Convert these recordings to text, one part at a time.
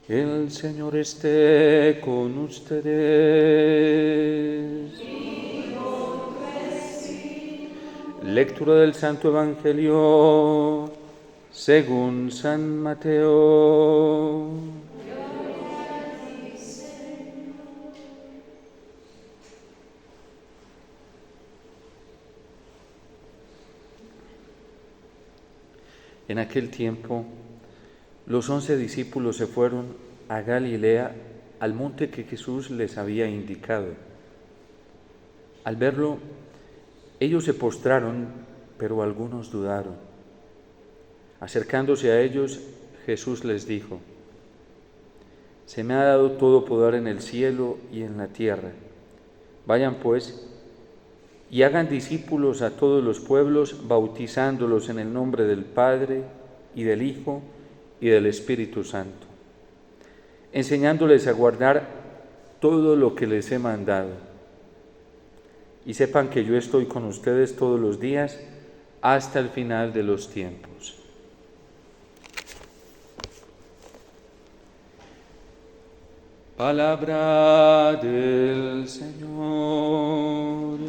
El Señor esté con ustedes. Lectura del Santo Evangelio según San Mateo. En aquel tiempo, los 11 discípulos se fueron a Galilea, al monte que Jesús les había indicado. Al verlo, ellos se postraron, pero algunos dudaron. Acercándose a ellos, Jesús les dijo: «Se me ha dado todo poder en el cielo y en la tierra. Vayan pues y hagan discípulos a todos los pueblos, bautizándolos en el nombre del Padre y del Hijo y del Espíritu Santo, enseñándoles a guardar todo lo que les he mandado. Y sepan que yo estoy con ustedes todos los días hasta el final de los tiempos». Palabra del Señor.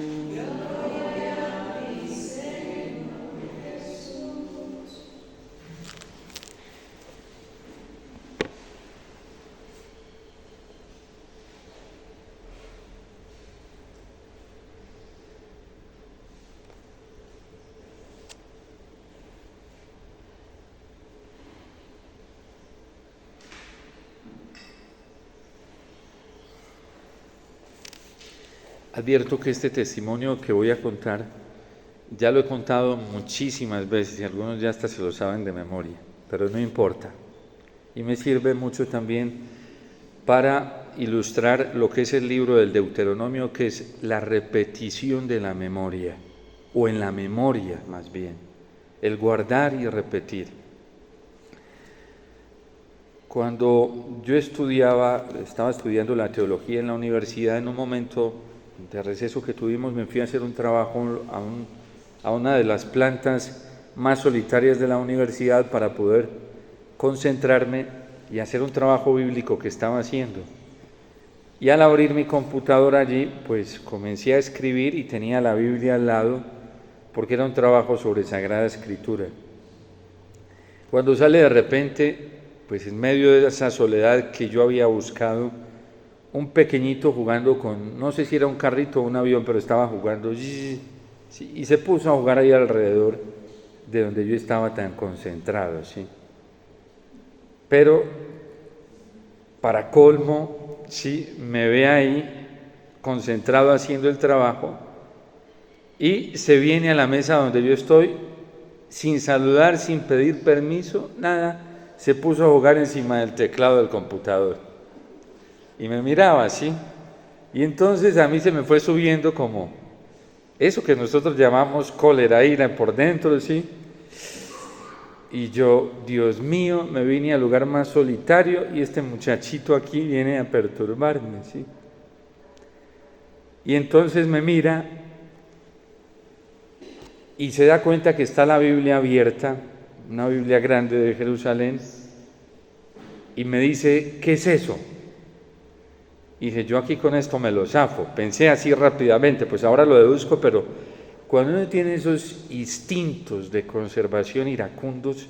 Advierto que este testimonio que voy a contar ya lo he contado muchísimas veces y algunos ya hasta se lo saben de memoria, pero no importa. Y me sirve mucho también para ilustrar lo que es el libro del Deuteronomio, que es la repetición de la memoria, o en la memoria más bien, el guardar y repetir. Cuando yo estaba estudiando la teología en la universidad, en un momento de receso que tuvimos, me fui a hacer un trabajo a una de las plantas más solitarias de la universidad para poder concentrarme y hacer un trabajo bíblico que estaba haciendo. Y al abrir mi computadora allí, pues comencé a escribir y tenía la Biblia al lado, porque era un trabajo sobre Sagrada Escritura. Cuando sale de repente, pues en medio de esa soledad que yo había buscado, un pequeñito jugando con, no sé si era un carrito o un avión, pero estaba jugando, y se puso a jugar ahí alrededor de donde yo estaba tan concentrado, ¿sí? Pero, para colmo, sí, me ve ahí concentrado haciendo el trabajo y se viene a la mesa donde yo estoy, sin saludar, sin pedir permiso, nada, se puso a jugar encima del teclado del computador. Y me miraba así, y entonces a mí se me fue subiendo como eso que nosotros llamamos cólera, ira por dentro, ¿sí? Y yo, Dios mío, me vine al lugar más solitario y este muchachito aquí viene a perturbarme, ¿sí? Y entonces me mira y se da cuenta que está la Biblia abierta, una Biblia grande de Jerusalén, y me dice: ¿qué es eso? Y dije, yo aquí con esto me lo zafo. Pensé así rápidamente, pues ahora lo deduzco, pero cuando uno tiene esos instintos de conservación iracundos,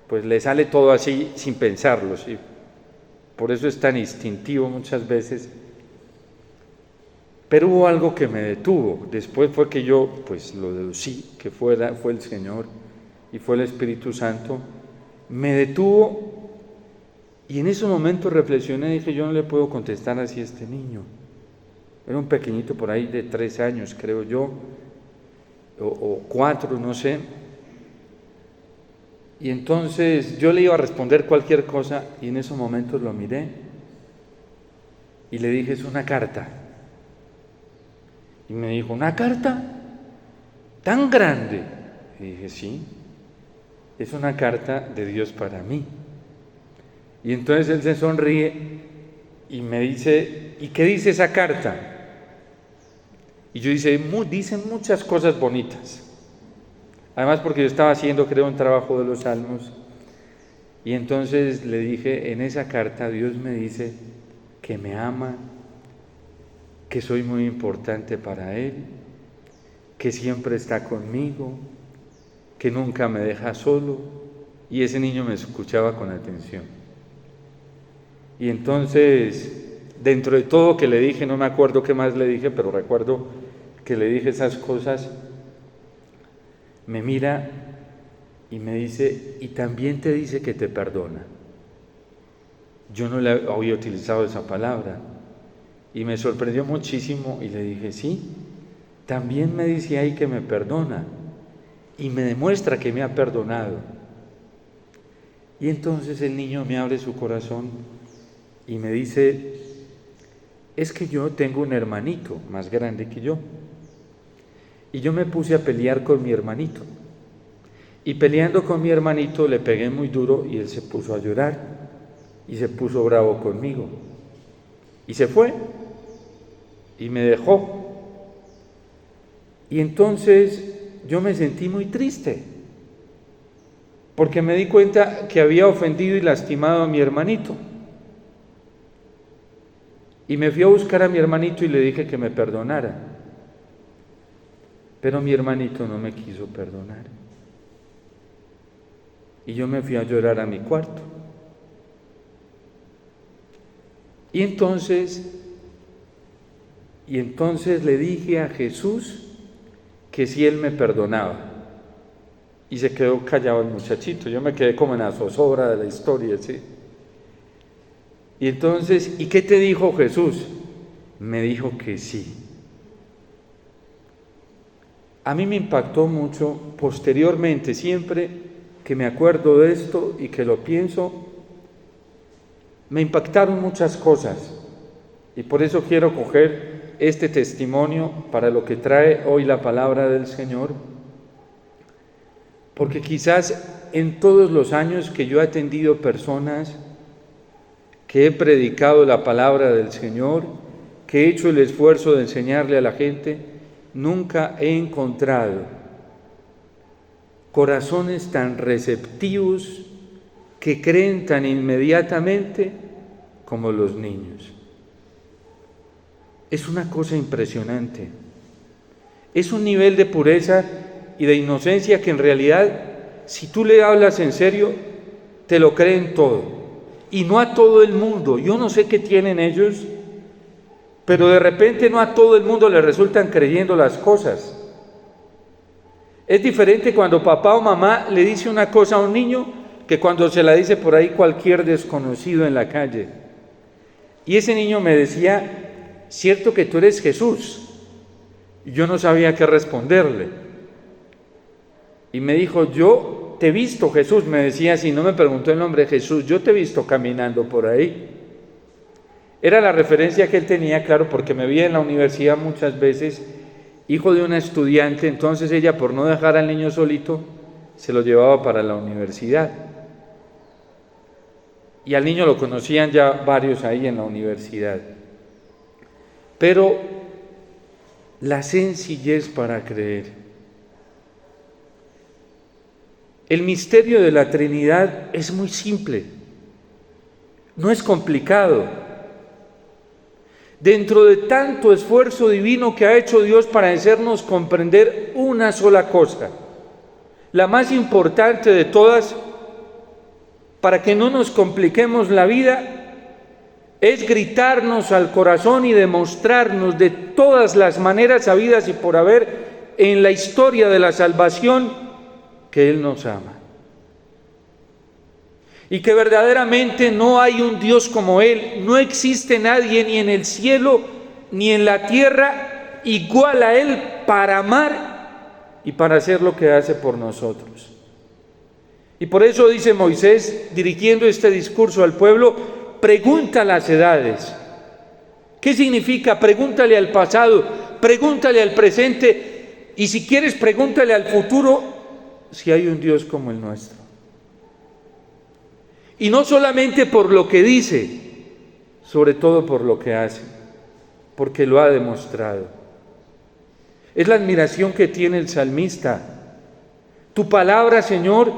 pues le sale todo así sin pensarlo, ¿sí? Por eso es tan instintivo muchas veces. Pero hubo algo que me detuvo. Después fue que yo pues lo deducí, que fue el Señor y fue el Espíritu Santo. Me detuvo. Y en ese momento reflexioné y dije, yo no le puedo contestar así a este niño. Era un pequeñito por ahí de 3 años, creo yo, o 4, no sé. Y entonces yo le iba a responder cualquier cosa y en esos momentos lo miré y le dije, es una carta. Y me dijo, ¿una carta tan grande? Y dije, sí, es una carta de Dios para mí. Y entonces él se sonríe y me dice, ¿y qué dice esa carta? Y yo dicen muchas cosas bonitas. Además porque yo estaba haciendo, creo, un trabajo de los Salmos. Y entonces le dije, en esa carta Dios me dice que me ama, que soy muy importante para Él, que siempre está conmigo, que nunca me deja solo. Y ese niño me escuchaba con atención. Y entonces, dentro de todo que le dije, no me acuerdo qué más le dije, pero recuerdo que le dije esas cosas, me mira y me dice, y también te dice que te perdona. Yo no le había utilizado esa palabra y me sorprendió muchísimo y le dije, sí, también me dice ahí que me perdona y me demuestra que me ha perdonado. Y entonces el niño me abre su corazón y me dice, es que yo tengo un hermanito más grande que yo y yo me puse a pelear con mi hermanito. Y peleando con mi hermanito le pegué muy duro y él se puso a llorar y se puso bravo conmigo. Y se fue y me dejó. Y entonces yo me sentí muy triste porque me di cuenta que había ofendido y lastimado a mi hermanito. Y me fui a buscar a mi hermanito y le dije que me perdonara. Pero mi hermanito no me quiso perdonar. Y yo me fui a llorar a mi cuarto. Y entonces le dije a Jesús que si Él me perdonaba. Y se quedó callado el muchachito. Yo me quedé como en la zozobra de la historia, ¿sí? Y entonces, ¿y qué te dijo Jesús? Me dijo que sí. A mí me impactó mucho posteriormente, siempre que me acuerdo de esto y que lo pienso, me impactaron muchas cosas y por eso quiero coger este testimonio para lo que trae hoy la palabra del Señor, porque quizás en todos los años que yo he atendido personas, que he predicado la palabra del Señor, que he hecho el esfuerzo de enseñarle a la gente, nunca he encontrado corazones tan receptivos que creen tan inmediatamente como los niños. Es una cosa impresionante. Es un nivel de pureza y de inocencia que en realidad, si tú le hablas en serio, te lo creen todo. Y no a todo el mundo. Yo no sé qué tienen ellos, pero de repente no a todo el mundo le resultan creyendo las cosas. Es diferente cuando papá o mamá le dice una cosa a un niño que cuando se la dice por ahí cualquier desconocido en la calle. Y ese niño me decía, ¿cierto que tú eres Jesús? Y yo no sabía qué responderle. Y me dijo, yo te he visto, Jesús, me decía así, no me preguntó el nombre de Jesús, yo te he visto caminando por ahí. Era la referencia que él tenía, claro, porque me veía en la universidad muchas veces, hijo de una estudiante, entonces ella, por no dejar al niño solito, se lo llevaba para la universidad. Y al niño lo conocían ya varios ahí en la universidad. Pero la sencillez para creer. El misterio de la Trinidad es muy simple, no es complicado. Dentro de tanto esfuerzo divino que ha hecho Dios para hacernos comprender una sola cosa, la más importante de todas, para que no nos compliquemos la vida, es gritarnos al corazón y demostrarnos de todas las maneras habidas y por haber en la historia de la salvación que Él nos ama. Y que verdaderamente no hay un Dios como Él, no existe nadie ni en el cielo ni en la tierra igual a Él para amar y para hacer lo que hace por nosotros. Y por eso dice Moisés, dirigiendo este discurso al pueblo, pregunta a las edades. ¿Qué significa? Pregúntale al pasado, pregúntale al presente y si quieres pregúntale al futuro si hay un Dios como el nuestro. Y no solamente por lo que dice, sobre todo por lo que hace, porque lo ha demostrado. Es la admiración que tiene el salmista. Tu palabra, Señor,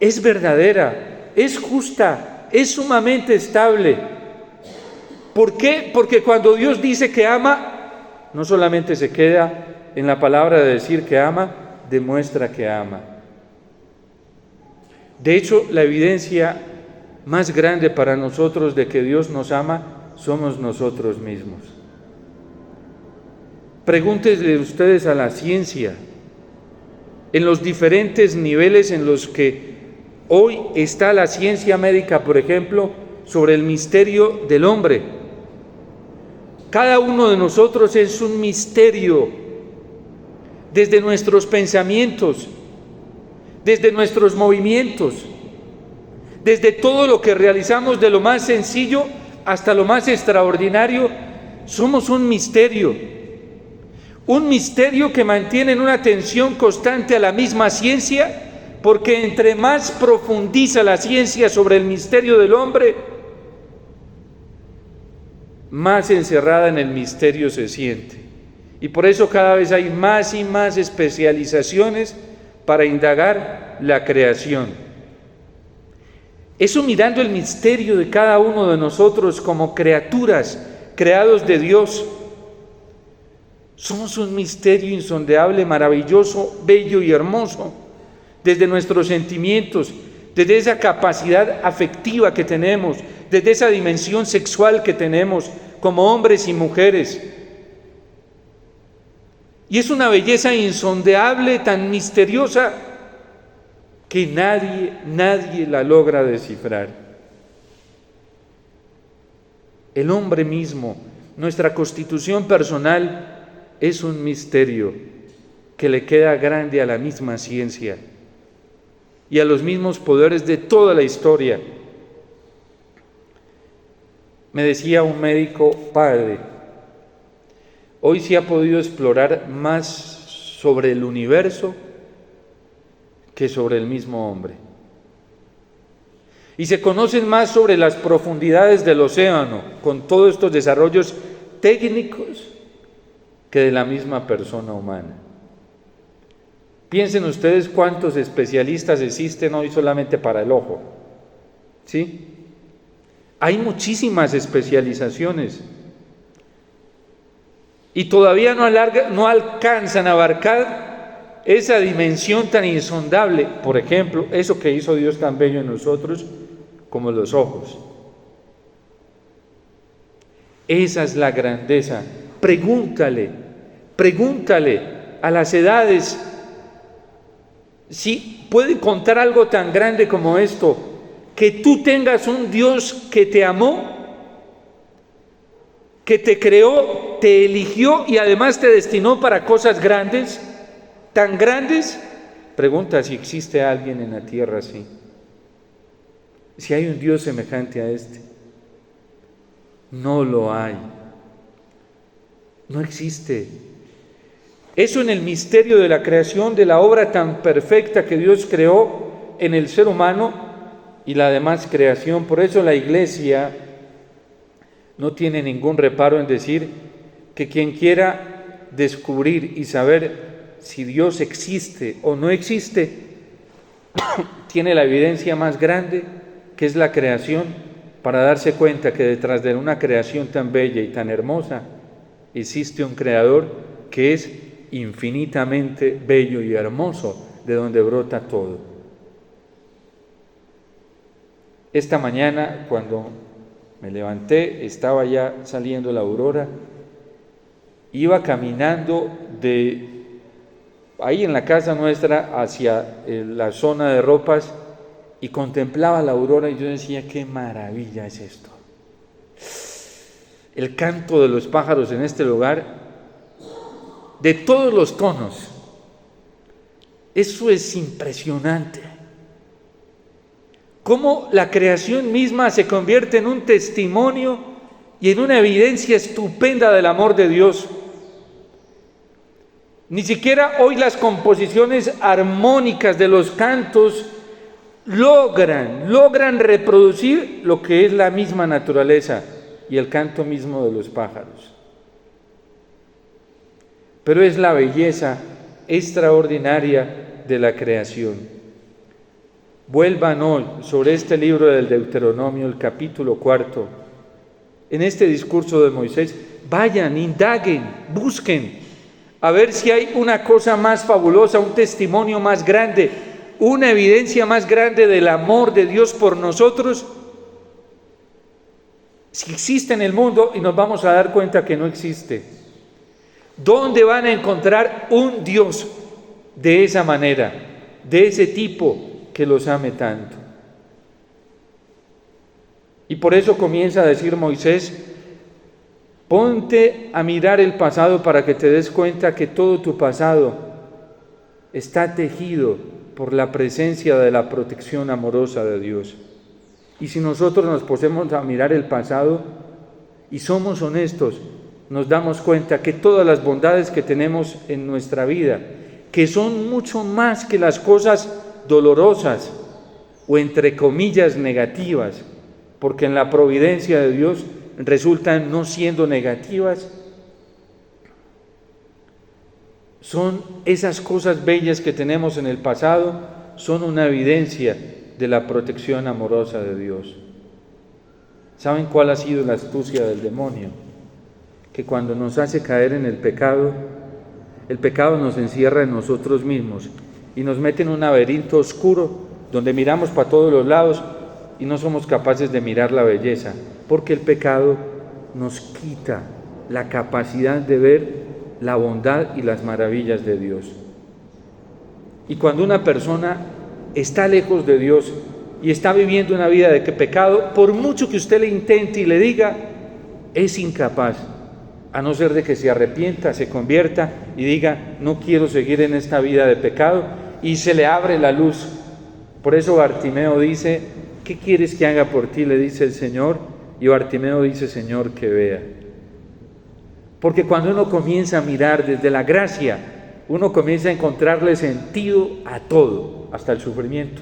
es verdadera, es justa, es sumamente estable. ¿Por qué? Porque cuando Dios dice que ama, no solamente se queda en la palabra de decir que ama, demuestra que ama. De hecho, la evidencia más grande para nosotros de que Dios nos ama somos nosotros mismos. Pregúntenle ustedes a la ciencia, en los diferentes niveles en los que hoy está la ciencia médica, por ejemplo, sobre el misterio del hombre. Cada uno de nosotros es un misterio, desde nuestros pensamientos, desde nuestros movimientos, desde todo lo que realizamos, de lo más sencillo hasta lo más extraordinario, somos un misterio que mantiene en una tensión constante a la misma ciencia, porque entre más profundiza la ciencia sobre el misterio del hombre, más encerrada en el misterio se siente. Y por eso cada vez hay más y más especializaciones para indagar la creación. Eso mirando el misterio de cada uno de nosotros como criaturas, creados de Dios. Somos un misterio insondable, maravilloso, bello y hermoso, desde nuestros sentimientos, desde esa capacidad afectiva que tenemos, desde esa dimensión sexual que tenemos como hombres y mujeres. Y es una belleza insondable, tan misteriosa, que nadie la logra descifrar. El hombre mismo, nuestra constitución personal, es un misterio que le queda grande a la misma ciencia y a los mismos poderes de toda la historia. Me decía un médico, padre, hoy se ha podido explorar más sobre el universo que sobre el mismo hombre. Y se conocen más sobre las profundidades del océano, con todos estos desarrollos técnicos, que de la misma persona humana. Piensen ustedes cuántos especialistas existen hoy solamente para el ojo. ¿Sí? Hay muchísimas especializaciones. Y todavía no alcanzan a abarcar esa dimensión tan insondable. Por ejemplo, eso que hizo Dios tan bello en nosotros, como los ojos. Esa es la grandeza. Pregúntale a las edades si puede contar algo tan grande como esto, que tú tengas un Dios que te amó, que te creó, te eligió y además te destinó para cosas grandes, tan grandes. Pregunta si existe alguien en la tierra así, si hay un Dios semejante a este. No lo hay, no existe. Eso en el misterio de la creación, de la obra tan perfecta que Dios creó en el ser humano y la demás creación. Por eso la Iglesia no tiene ningún reparo en decir que quien quiera descubrir y saber si Dios existe o no existe, tiene la evidencia más grande, que es la creación, para darse cuenta que detrás de una creación tan bella y tan hermosa existe un creador que es infinitamente bello y hermoso, de donde brota todo. Esta mañana, cuando me levanté, estaba ya saliendo la aurora, iba caminando de ahí en la casa nuestra hacia la zona de ropas y contemplaba la aurora y yo decía, qué maravilla es esto. El canto de los pájaros en este lugar, de todos los tonos, eso es impresionante. Cómo la creación misma se convierte en un testimonio y en una evidencia estupenda del amor de Dios. Ni siquiera hoy las composiciones armónicas de los cantos logran reproducir lo que es la misma naturaleza y el canto mismo de los pájaros. Pero es la belleza extraordinaria de la creación. vuelvan hoy sobre este libro del Deuteronomio, el capítulo 4, en este discurso de Moisés, vayan, indaguen, busquen, a ver si hay una cosa más fabulosa, un testimonio más grande, una evidencia más grande del amor de Dios por nosotros, si existe en el mundo, y nos vamos a dar cuenta que no existe. ¿Dónde van a encontrar un Dios de esa manera, de ese tipo que los ame tanto? Y por eso comienza a decir Moisés, ponte a mirar el pasado para que te des cuenta que todo tu pasado está tejido por la presencia de la protección amorosa de Dios. Y si nosotros nos ponemos a mirar el pasado y somos honestos, nos damos cuenta que todas las bondades que tenemos en nuestra vida, que son mucho más que las cosas dolorosas o entre comillas negativas, porque en la providencia de Dios resultan no siendo negativas, son esas cosas bellas que tenemos en el pasado, son una evidencia de la protección amorosa de Dios. ¿Saben cuál ha sido la astucia del demonio? Que cuando nos hace caer en el pecado nos encierra en nosotros mismos y nos mete en un laberinto oscuro donde miramos para todos los lados y no somos capaces de mirar la belleza, porque el pecado nos quita la capacidad de ver la bondad y las maravillas de Dios. Y cuando una persona está lejos de Dios y está viviendo una vida de pecado, por mucho que usted le intente y le diga, es incapaz, a no ser de que se arrepienta, se convierta y diga, no quiero seguir en esta vida de pecado, y se le abre la luz. Por eso Bartimeo dice, ¿qué quieres que haga por ti?, le dice el Señor, y Bartimeo dice, Señor, que vea. Porque cuando uno comienza a mirar desde la gracia, uno comienza a encontrarle sentido a todo, hasta el sufrimiento.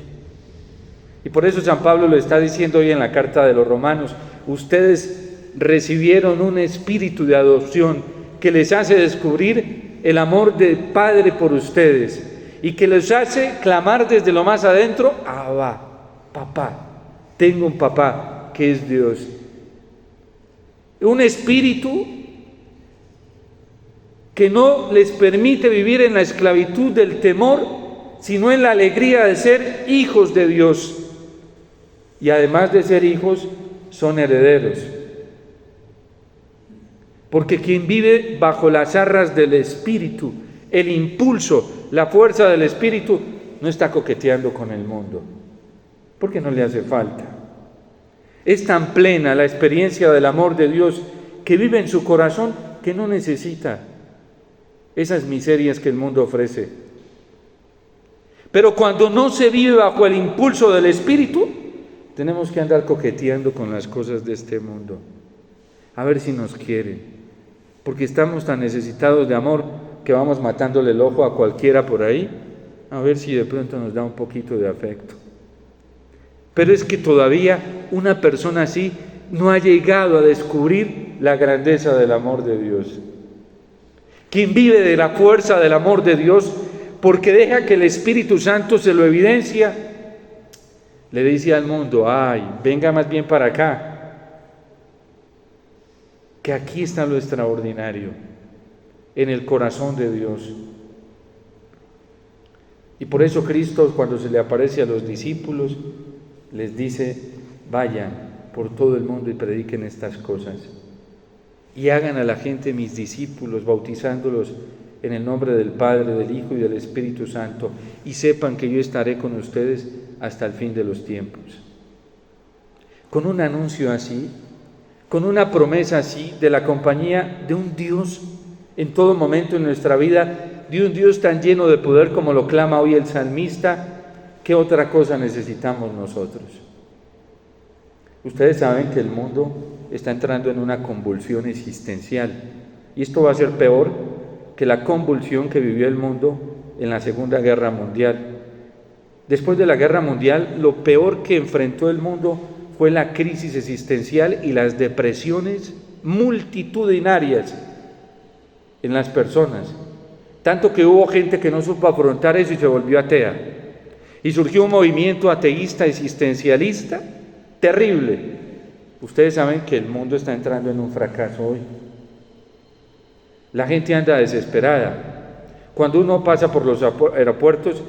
Y por eso San Pablo lo está diciendo hoy en la carta de los Romanos, ustedes recibieron un espíritu de adopción que les hace descubrir el amor del Padre por ustedes y que les hace clamar desde lo más adentro, Abba, papá, tengo un papá que es Dios. Un espíritu que no les permite vivir en la esclavitud del temor, sino en la alegría de ser hijos de Dios. Y además de ser hijos, son herederos. Porque quien vive bajo las arras del Espíritu, el impulso, la fuerza del Espíritu, no está coqueteando con el mundo, porque no le hace falta. Es tan plena la experiencia del amor de Dios que vive en su corazón que no necesita esas miserias que el mundo ofrece. Pero cuando no se vive bajo el impulso del Espíritu, tenemos que andar coqueteando con las cosas de este mundo, a ver si nos quieren, porque estamos tan necesitados de amor que vamos matándole el ojo a cualquiera por ahí, a ver si de pronto nos da un poquito de afecto. Pero es que todavía una persona así no ha llegado a descubrir la grandeza del amor de Dios. Quien vive de la fuerza del amor de Dios, porque deja que el Espíritu Santo se lo evidencia, le dice al mundo, ay, venga más bien para acá, que aquí está lo extraordinario, en el corazón de Dios. Y por eso Cristo, cuando se le aparece a los discípulos, les dice, vayan por todo el mundo y prediquen estas cosas, y hagan a la gente mis discípulos, bautizándolos en el nombre del Padre, del Hijo y del Espíritu Santo, y sepan que yo estaré con ustedes hasta el fin de los tiempos. Con un anuncio así, con una promesa así de la compañía de un Dios en todo momento en nuestra vida, de un Dios tan lleno de poder como lo clama hoy el salmista, ¿qué otra cosa necesitamos nosotros? Ustedes saben que el mundo está entrando en una convulsión existencial, y esto va a ser peor que la convulsión que vivió el mundo en la Segunda Guerra Mundial. Después de la Guerra Mundial, lo peor que enfrentó el mundo fue la crisis existencial y las depresiones multitudinarias en las personas, tanto que hubo gente que no supo afrontar eso y se volvió atea, Y surgió un movimiento ateísta existencialista terrible. Ustedes saben que el mundo está entrando en un fracaso hoy. La gente anda desesperada. Cuando uno pasa por los aeropuertos,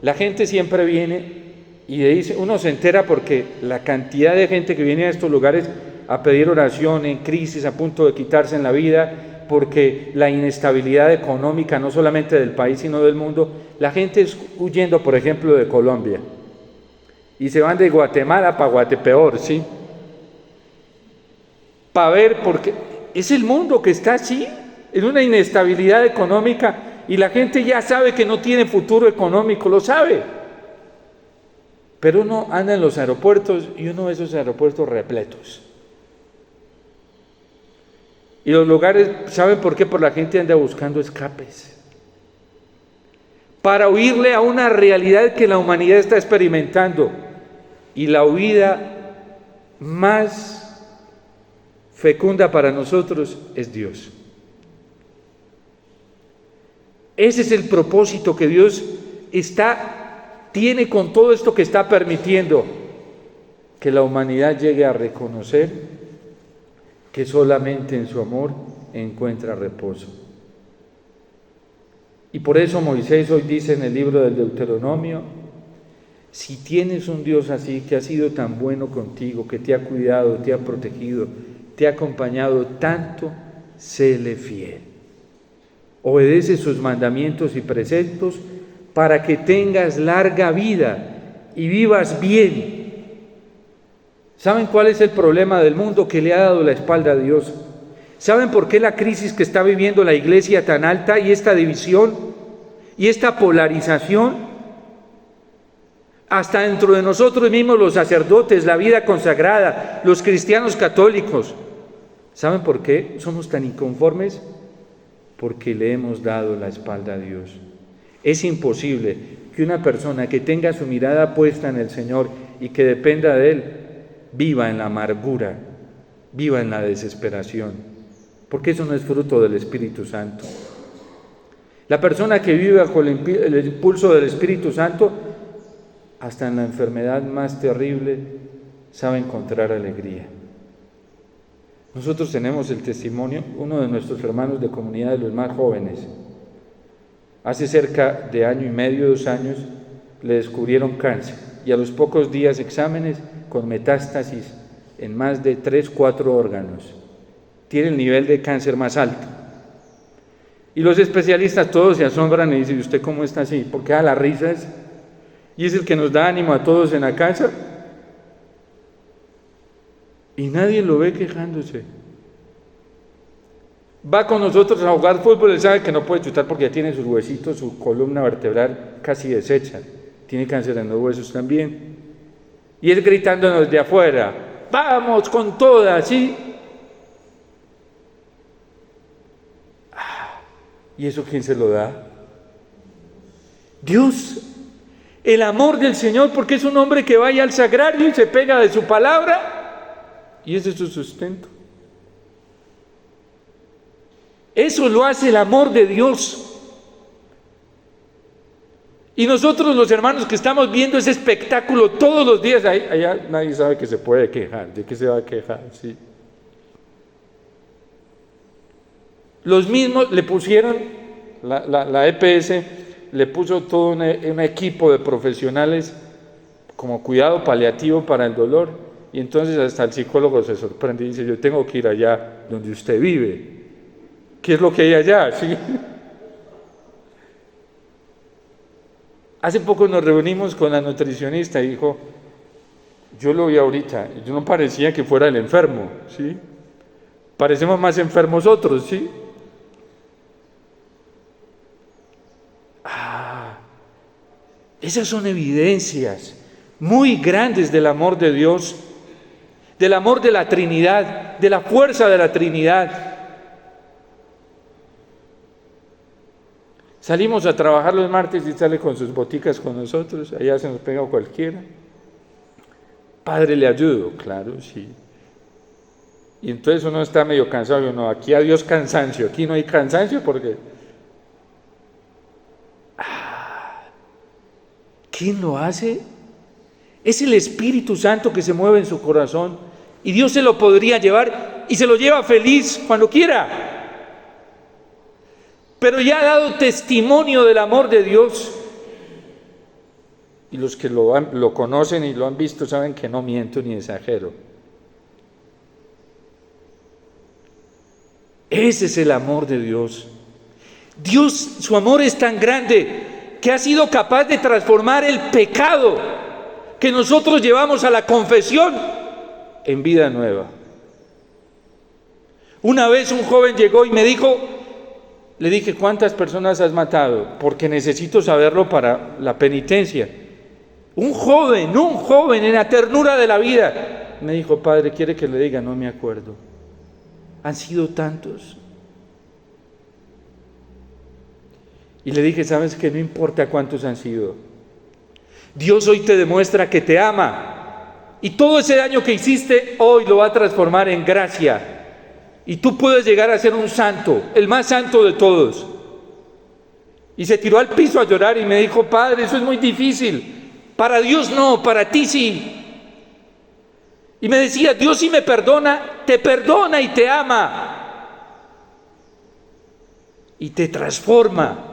la gente siempre viene y le dice, uno se entera porque la cantidad de gente que viene a estos lugares a pedir oración en crisis, a punto de quitarse en la vida, porque la inestabilidad económica, no solamente del país, sino del mundo, la gente es huyendo, por ejemplo, de Colombia, y se van de Guatemala para Guatepeor, ¿sí? Para ver, porque es el mundo que está así, en una inestabilidad económica, y la gente ya sabe que no tiene futuro económico, lo sabe. Pero uno anda en los aeropuertos y uno ve esos aeropuertos repletos. Y los lugares, ¿saben por qué? Por la gente anda buscando escapes. Para huirle a una realidad que la humanidad está experimentando. Y la huida más fecunda para nosotros es Dios. Ese es el propósito que Dios tiene con todo esto que está permitiendo, que la humanidad llegue a reconocer que solamente en su amor encuentra reposo. Y por eso Moisés hoy dice en el libro del Deuteronomio, si tienes un Dios así, que ha sido tan bueno contigo, que te ha cuidado, te ha protegido, te ha acompañado tanto, séle fiel. Obedece sus mandamientos y preceptos para que tengas larga vida y vivas bien. ¿Saben cuál es el problema del mundo? Que le ha dado la espalda a Dios. ¿Saben por qué la crisis que está viviendo la iglesia tan alta y esta división y esta polarización? Hasta dentro de nosotros mismos, los sacerdotes, la vida consagrada, los cristianos católicos. ¿Saben por qué somos tan inconformes? Porque le hemos dado la espalda a Dios. Es imposible que una persona que tenga su mirada puesta en el Señor y que dependa de Él, viva en la amargura, viva en la desesperación, porque eso no es fruto del Espíritu Santo. La persona que vive bajo el impulso del Espíritu Santo, hasta en la enfermedad más terrible, sabe encontrar alegría. Nosotros tenemos el testimonio, uno de nuestros hermanos de comunidad, de los más jóvenes, hace cerca de 1 año y medio, 2 años, le descubrieron cáncer y a los pocos días exámenes con metástasis en más de 3-4 órganos. Tiene el nivel de cáncer más alto. Y los especialistas todos se asombran y dicen, ¿y usted cómo está así? Porque las risas, y es el que nos da ánimo a todos en la casa. Y nadie lo ve quejándose. Va con nosotros a jugar fútbol, él sabe que no puede chutar porque ya tiene sus huesitos, su columna vertebral casi deshecha. Tiene cáncer en los huesos también. Y él gritándonos de afuera, ¡vamos con todas! ¿Sí? ¿Y eso quién se lo da? Dios. El amor del Señor, porque es un hombre que vaya al sagrario y se pega de su palabra. Y ese es su sustento. Eso lo hace el amor de Dios. Y nosotros los hermanos que estamos viendo ese espectáculo todos los días, allá nadie sabe que se puede quejar. ¿De qué se va a quejar? ¿Sí? Los mismos le pusieron, la EPS le puso todo un equipo de profesionales como cuidado paliativo para el dolor. Y entonces hasta el psicólogo se sorprende y dice, yo tengo que ir allá donde usted vive. ¿Qué es lo que hay allá? ¿Sí? Hace poco nos reunimos con la nutricionista y dijo, yo lo vi ahorita, yo no parecía que fuera el enfermo, ¿sí? Parecemos más enfermos otros, ¿sí? Esas son evidencias muy grandes del amor de Dios, del amor de la Trinidad, de la fuerza de la Trinidad. Salimos a trabajar los martes y sale con sus boticas con nosotros, allá se nos pega cualquiera. Padre, ¿le ayudo? Claro, sí. Y entonces uno está medio cansado, y uno, aquí adiós cansancio, aquí no hay cansancio porque... ¿Quién lo hace? Es el Espíritu Santo que se mueve en su corazón y Dios se lo podría llevar y se lo lleva feliz cuando quiera. Pero ya ha dado testimonio del amor de Dios. Y los que lo conocen y lo han visto saben que no miento ni exagero. Ese es el amor de Dios. Dios, su amor es tan grande que ha sido capaz de transformar el pecado que nosotros llevamos a la confesión en vida nueva. Una vez un joven llegó y me dijo, le dije, ¿cuántas personas has matado? Porque necesito saberlo para la penitencia. Un joven en la ternura de la vida. Me dijo, padre, ¿quiere que le diga? No me acuerdo. Han sido tantos. Y le dije, ¿sabes qué? No importa cuántos han sido. Dios hoy te demuestra que te ama. Y todo ese daño que hiciste, hoy lo va a transformar en gracia. Y tú puedes llegar a ser un santo, el más santo de todos. Y se tiró al piso a llorar y me dijo, padre, eso es muy difícil. Para Dios no, para ti sí. Y me decía, Dios sí me perdona, te perdona y te ama. Y te transforma.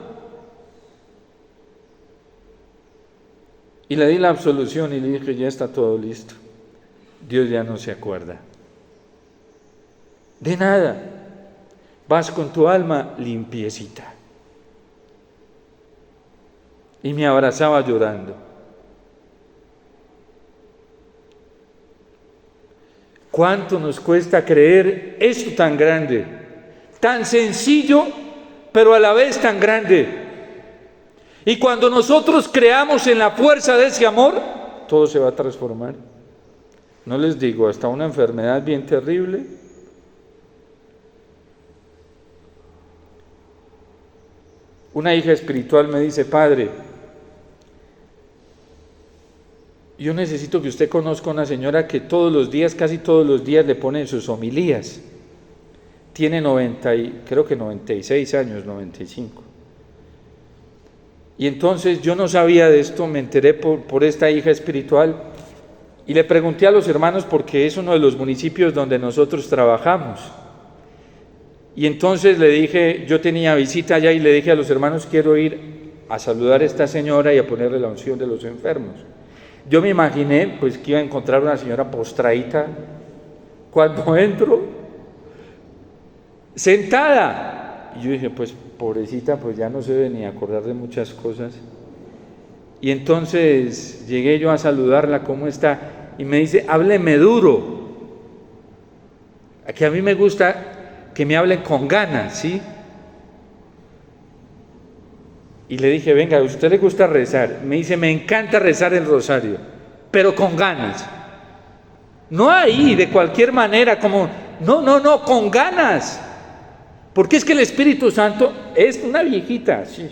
Y le di la absolución y le dije, ya está todo listo. Dios ya no se acuerda de nada. Vas con tu alma limpiecita. Y me abrazaba llorando. ¿Cuánto nos cuesta creer esto tan grande? Tan sencillo, pero a la vez tan grande. Y cuando nosotros creamos en la fuerza de ese amor, todo se va a transformar. No les digo, hasta una enfermedad bien terrible. Una hija espiritual me dice, padre, yo necesito que usted conozca a una señora que todos los días, casi todos los días le pone en sus homilías. Tiene creo que 96 años, 95. Y entonces yo no sabía de esto, me enteré por esta hija espiritual y le pregunté a los hermanos porque es uno de los municipios donde nosotros trabajamos. Y entonces le dije, yo tenía visita allá y le dije a los hermanos, quiero ir a saludar a esta señora y a ponerle la unción de los enfermos. Yo me imaginé pues que iba a encontrar una señora postradita. Cuando entro, sentada, y yo dije, pues pobrecita, pues ya no se debe ni acordar de muchas cosas. Y entonces llegué yo a saludarla, ¿cómo está? Y me dice, hábleme duro. Que a mí me gusta que me hablen con ganas, ¿sí? Y le dije, venga, ¿a usted le gusta rezar? Me dice, me encanta rezar el rosario, pero con ganas. No ahí, de cualquier manera, como, no, con ganas. Porque es que el Espíritu Santo es una viejita, sí.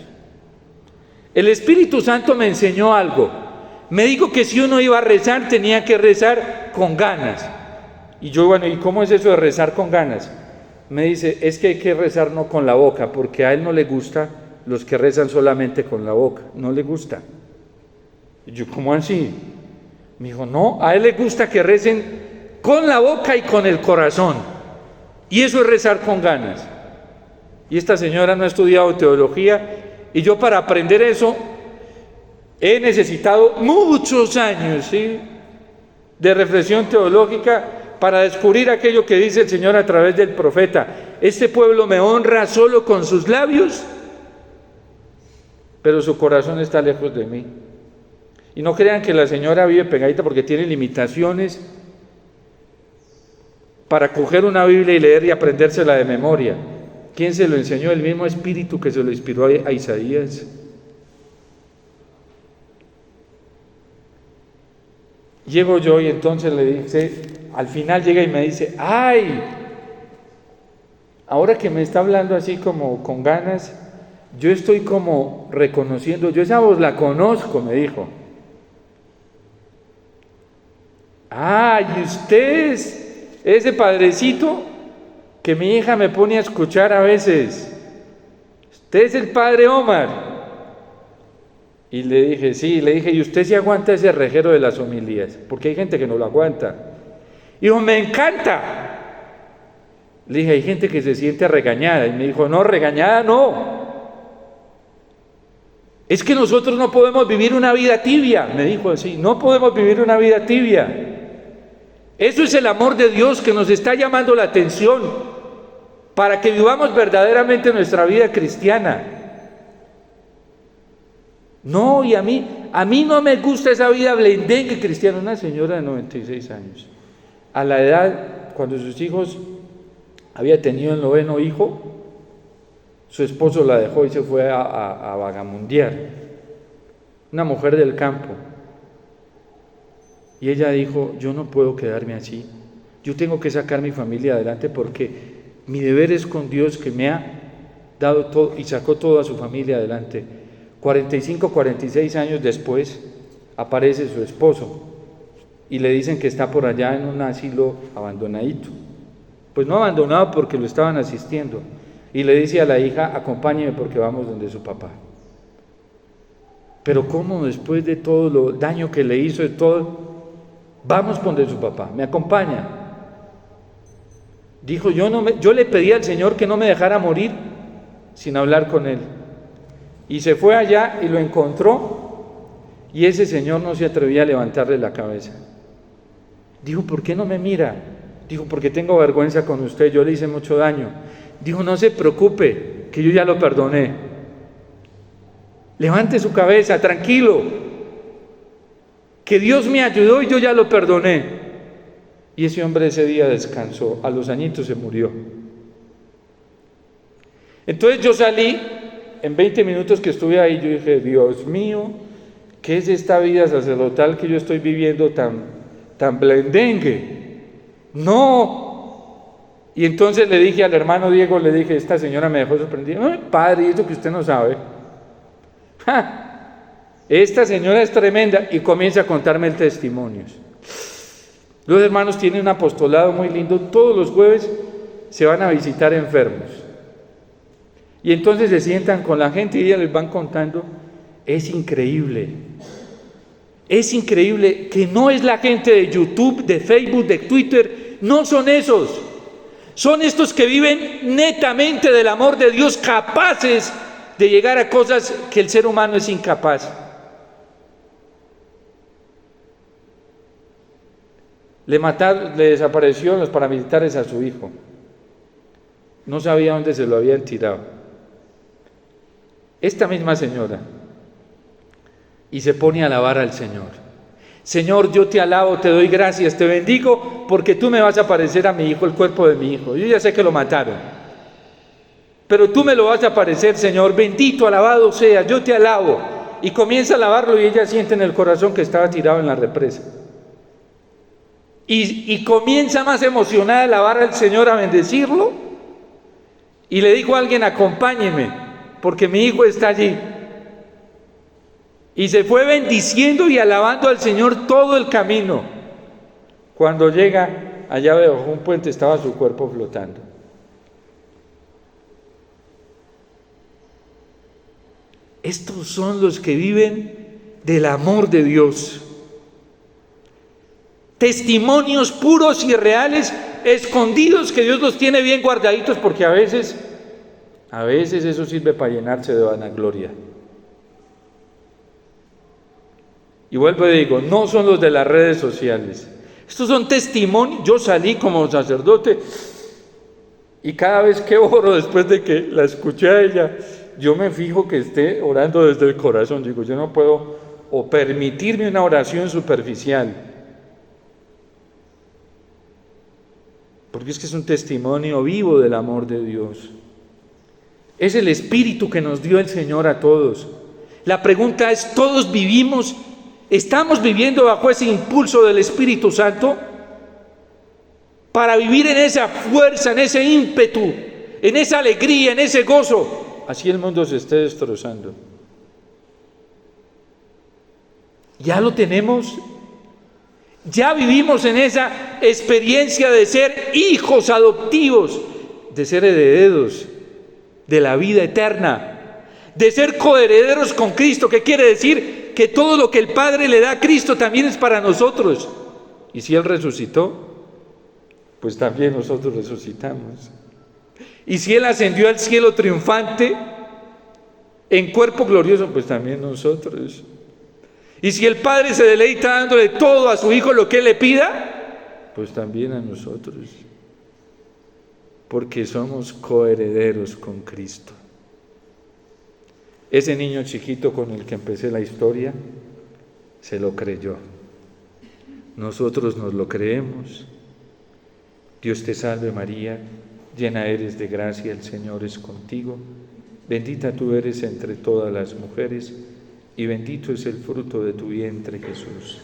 El Espíritu Santo me enseñó algo. Me dijo que si uno iba a rezar, tenía que rezar con ganas. Y yo, bueno, ¿y cómo es eso de rezar con ganas? Me dice, es que hay que rezar no con la boca, porque a él no le gusta los que rezan solamente con la boca, no le gusta. Y yo, ¿cómo así? Me dijo, no, a él le gusta que recen con la boca y con el corazón. Y eso es rezar con ganas. Y esta señora no ha estudiado teología, y yo para aprender eso he necesitado muchos años, ¿sí?, de reflexión teológica para descubrir aquello que dice el Señor a través del profeta. Este pueblo me honra solo con sus labios, pero su corazón está lejos de mí. Y no crean que la señora vive pegadita porque tiene limitaciones para coger una Biblia y leer y aprendérsela de memoria. ¿Quién se lo enseñó? El mismo Espíritu que se lo inspiró a Isaías. Llego yo y entonces le dice, al final llega y me dice, ¡ay! Ahora que me está hablando así como con ganas, yo estoy como reconociendo, yo esa voz la conozco, me dijo. ¡Ay! ¿Y usted es ese padrecito que mi hija me pone a escuchar a veces? Usted es el padre Omar. Y le dije, sí, le dije, ¿y usted sí aguanta ese rejero de las homilías? Porque hay gente que no lo aguanta. Y dijo, me encanta. Le dije, hay gente que se siente regañada. Y me dijo, no, regañada no. Es que nosotros no podemos vivir una vida tibia. Me dijo así, no podemos vivir una vida tibia. Eso es el amor de Dios que nos está llamando la atención para que vivamos verdaderamente nuestra vida cristiana. No, y a mí no me gusta esa vida blendengue cristiana. Una señora de 96 años, a la edad, cuando sus hijos había tenido el 9º hijo, su esposo la dejó y se fue a vagamundear. Una mujer del campo. Y ella dijo, yo no puedo quedarme así. Yo tengo que sacar mi familia adelante porque mi deber es con Dios que me ha dado todo y sacó toda su familia adelante. 45, 46 años después aparece su esposo y le dicen que está por allá en un asilo abandonadito. Pues no abandonado porque lo estaban asistiendo. Y le dice a la hija, acompáñeme porque vamos donde su papá. Pero ¿cómo después de todo lo daño que le hizo, de todo, vamos donde su papá? ¿Me acompaña? Dijo, yo le pedí al Señor que no me dejara morir sin hablar con él. Y se fue allá y lo encontró, y ese señor no se atrevía a levantarle la cabeza. Dijo, ¿por qué no me mira? Dijo, porque tengo vergüenza con usted, yo le hice mucho daño. Dijo, no se preocupe, que yo ya lo perdoné. Levante su cabeza, tranquilo, que Dios me ayudó y yo ya lo perdoné. Y ese hombre ese día descansó, a los añitos se murió. Entonces yo salí, en 20 minutos que estuve ahí, yo dije, Dios mío, ¿qué es esta vida sacerdotal que yo estoy viviendo tan blendengue? No. Y entonces le dije al hermano Diego, le dije, esta señora me dejó sorprendido. Ay, padre, ¿y eso que usted no sabe? Esta señora es tremenda, y comienza a contarme el testimonio. Los hermanos tienen un apostolado muy lindo, todos los jueves se van a visitar enfermos. Y entonces se sientan con la gente y ellas les van contando. Es increíble que no es la gente de YouTube, de Facebook, de Twitter, no son esos. Son estos que viven netamente del amor de Dios, capaces de llegar a cosas que el ser humano es incapaz. Le desaparecieron los paramilitares a su hijo. No sabía dónde se lo habían tirado. Esta misma señora, y se pone a alabar al Señor. Señor, yo te alabo, te doy gracias, te bendigo, porque tú me vas a parecer a mi hijo, el cuerpo de mi hijo. Yo ya sé que lo mataron, pero tú me lo vas a parecer, Señor. Bendito, alabado sea, yo te alabo. Y comienza a alabarlo, y ella siente en el corazón que estaba tirado en la represa. Y comienza más emocionada a alabar al Señor, a bendecirlo. Y le dijo a alguien, acompáñeme, porque mi hijo está allí. Y se fue bendiciendo y alabando al Señor todo el camino. Cuando llega allá debajo un puente, estaba su cuerpo flotando. Estos son los que viven del amor de Dios. Testimonios puros y reales, escondidos, que Dios los tiene bien guardaditos, porque a veces eso sirve para llenarse de vanagloria. Y vuelvo y digo, no son los de las redes sociales. Estos son testimonios. Yo salí como sacerdote y cada vez que oro, después de que la escuché a ella, yo me fijo que esté orando desde el corazón. Digo, yo no puedo o permitirme una oración superficial, porque es que es un testimonio vivo del amor de Dios. Es el espíritu que nos dio el Señor a todos. La pregunta es, ¿todos vivimos, estamos viviendo bajo ese impulso del Espíritu Santo? Para vivir en esa fuerza, en ese ímpetu, en esa alegría, en ese gozo, así el mundo se esté destrozando. ¿Ya lo tenemos? ¿Ya vivimos en esa experiencia de ser hijos adoptivos, de ser herederos de la vida eterna? de ser coherederos con Cristo. ¿Qué quiere decir? Que todo lo que el Padre le da a Cristo también es para nosotros. Y si Él resucitó, pues también nosotros resucitamos. Y si Él ascendió al cielo triunfante, en cuerpo glorioso, pues también nosotros. Y si el Padre se deleita dándole todo a su Hijo lo que Él le pida, pues también a nosotros. Porque somos coherederos con Cristo. Ese niño chiquito con el que empecé la historia, se lo creyó. Nosotros nos lo creemos. Dios te salve María, llena eres de gracia, el Señor es contigo. Bendita tú eres entre todas las mujeres, y bendito es el fruto de tu vientre, Jesús.